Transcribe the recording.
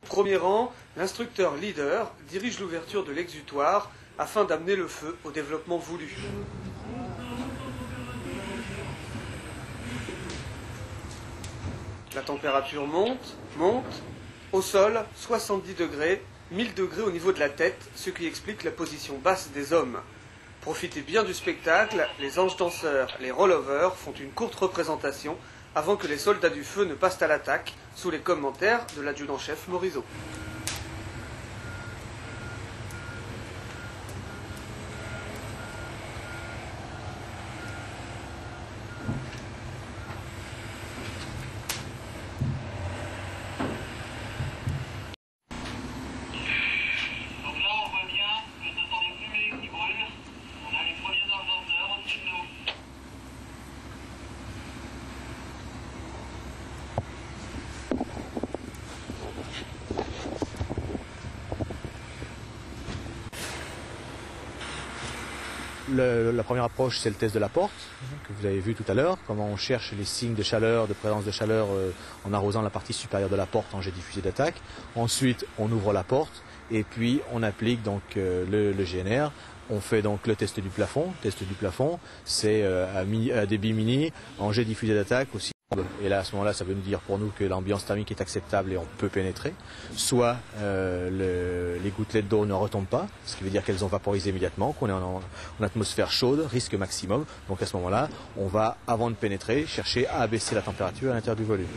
Premier rang, l'instructeur leader dirige l'ouverture de l'exutoire afin d'amener le feu au développement voulu. La température monte. Au sol, 70 degrés, 1000 degrés au niveau de la tête, ce qui explique la position basse des hommes. Profitez bien du spectacle, les anges danseurs, les rollovers font une courte représentation avant que les soldats du feu ne passent à l'attaque, sous les commentaires de l'adjudant-chef Morisot. La première approche, c'est le test de la porte, que vous avez vu tout à l'heure, comment on cherche les signes de chaleur, de présence de chaleur en arrosant la partie supérieure de la porte en jet diffusé d'attaque. Ensuite, on ouvre la porte et puis on applique donc le GNR. On fait donc le test du plafond. Le test du plafond, c'est à débit mini, en jet diffusé d'attaque aussi. Et là, à ce moment-là, ça veut nous dire pour nous que l'ambiance thermique est acceptable et on peut pénétrer. Soit les gouttelettes d'eau ne retombent pas, ce qui veut dire qu'elles ont vaporisé immédiatement, qu'on est en atmosphère chaude, risque maximum. Donc à ce moment-là, on va, avant de pénétrer, chercher à abaisser la température à l'intérieur du volume.